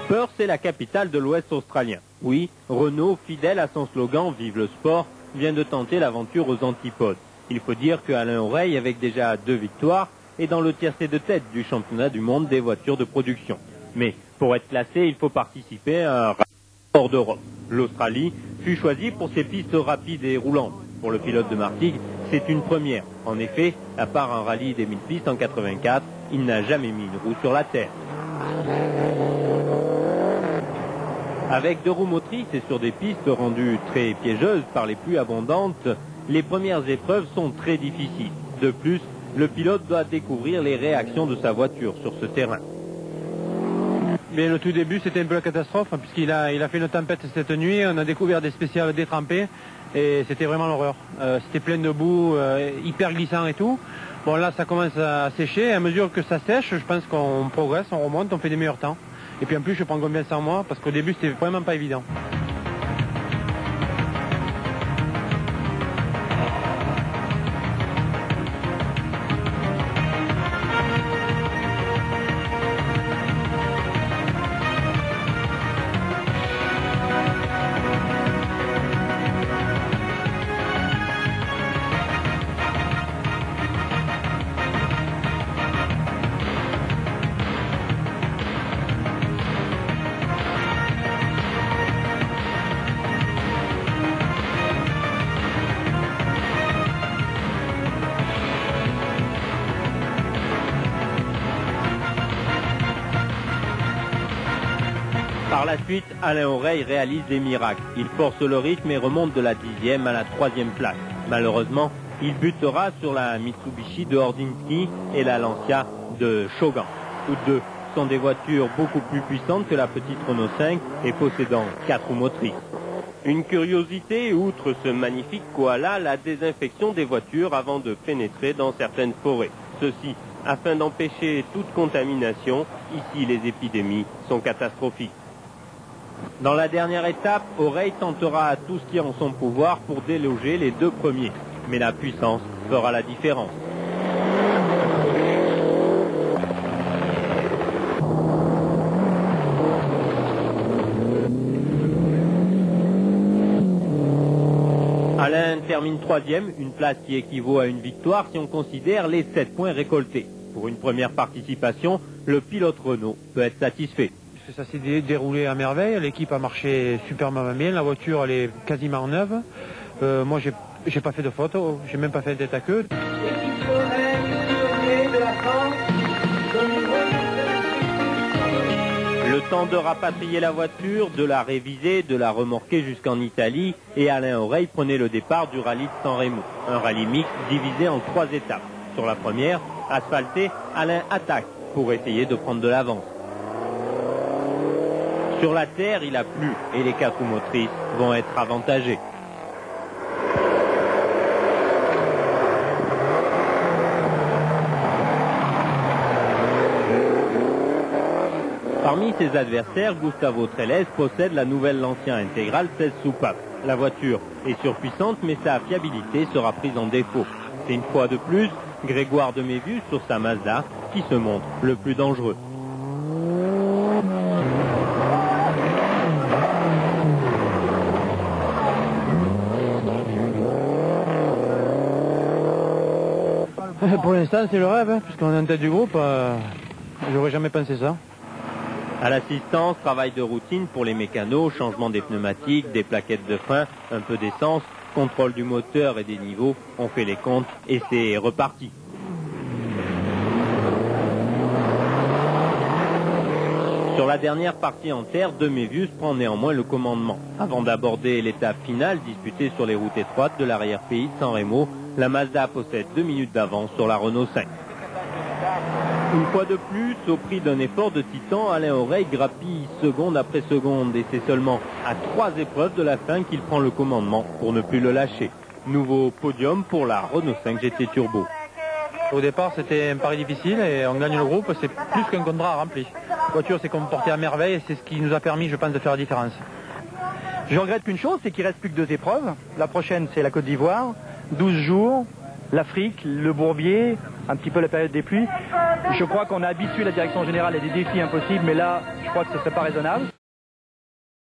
Perth est la capitale de l'Ouest australien. Oui, Renault, fidèle à son slogan « Vive le sport », vient de tenter l'aventure aux antipodes. Il faut dire que Alain Oreille, avec déjà 2 victoires, est dans le tiercé de tête du championnat du monde des voitures de production. Mais pour être classé, il faut participer à un rallye hors d'Europe. L'Australie fut choisie pour ses pistes rapides et roulantes. Pour le pilote de Martigues, c'est une première. En effet, à part un rallye des 1000 pistes en 84, il n'a jamais mis une roue sur la terre. Avec 2 roues motrices et sur des pistes rendues très piégeuses par les pluies abondantes, les premières épreuves sont très difficiles. De plus, le pilote doit découvrir les réactions de sa voiture sur ce terrain. Mais le tout début, c'était un peu la catastrophe, puisqu'il a fait une tempête cette nuit, on a découvert des spéciales détrempées, et c'était vraiment l'horreur. C'était plein de boue, hyper glissant et tout. Bon, là, ça commence à sécher, et à mesure que ça sèche, je pense qu'on progresse, on remonte, on fait des meilleurs temps. Et puis en plus, je prends confiance en moi, parce qu'au début, c'était vraiment pas évident. Par la suite, Alain Oreille réalise des miracles. Il force le rythme et remonte de la 10e à la 3e place. Malheureusement, il butera sur la Mitsubishi de Hordinski et la Lancia de Shogun. Toutes deux sont des voitures beaucoup plus puissantes que la petite Renault 5 et possédant 4 roues motrices. Une curiosité, outre ce magnifique koala, la désinfection des voitures avant de pénétrer dans certaines forêts. Ceci afin d'empêcher toute contamination. Ici, les épidémies sont catastrophiques. Dans la dernière étape, Oreille tentera tout ce qui est en son pouvoir pour déloger les 2 premiers. Mais la puissance fera la différence. Alain termine 3e, une place qui équivaut à une victoire si on considère les 7 points récoltés. Pour une première participation, le pilote Renault peut être satisfait. Ça s'est déroulé à merveille, l'équipe a marché superment bien, la voiture elle est quasiment neuve. Moi j'ai pas fait de faute, j'ai même pas fait d'état à queue. Le temps de rapatrier la voiture, de la réviser, de la remorquer jusqu'en Italie, et Alain Oreille prenait le départ du rallye de San Remo, un rallye mixte divisé en 3 étapes. Sur la première, asphaltée, Alain attaque pour essayer de prendre de l'avance. Sur la terre, il a plu et les 4 roues motrices vont être avantagées. Parmi ses adversaires, Gustavo Trelles possède la nouvelle Lancia intégrale 16 soupapes. La voiture est surpuissante, mais sa fiabilité sera prise en défaut. C'est une fois de plus Grégoire de Mévus sur sa Mazda qui se montre le plus dangereux. Pour l'instant, c'est le rêve, puisqu'on est en tête du groupe. J'aurais jamais pensé ça. À l'assistance, travail de routine pour les mécanos, changement des pneumatiques, des plaquettes de frein, un peu d'essence, contrôle du moteur et des niveaux. On fait les comptes et c'est reparti. Sur la dernière partie en terre, de Mévus prend néanmoins le commandement. Avant d'aborder l'étape finale disputée sur les routes étroites de l'arrière-pays de San Remo, la Mazda possède 2 minutes d'avance sur la Renault 5. Une fois de plus, au prix d'un effort de titan, Alain Oreille grappille seconde après seconde et c'est seulement à 3 épreuves de la fin qu'il prend le commandement pour ne plus le lâcher. Nouveau podium pour la Renault 5 GT Turbo. Au départ, c'était un pari difficile et on gagne le groupe, c'est plus qu'un contrat rempli. La voiture s'est comportée à merveille et c'est ce qui nous a permis, je pense, de faire la différence. Je regrette qu'une chose, c'est qu'il reste plus que 2 épreuves. La prochaine, c'est la Côte d'Ivoire, 12 jours, l'Afrique, le Bourbier, un petit peu la période des pluies. Je crois qu'on a habitué la direction générale à des défis impossibles, mais là, je crois que ce ne serait pas raisonnable.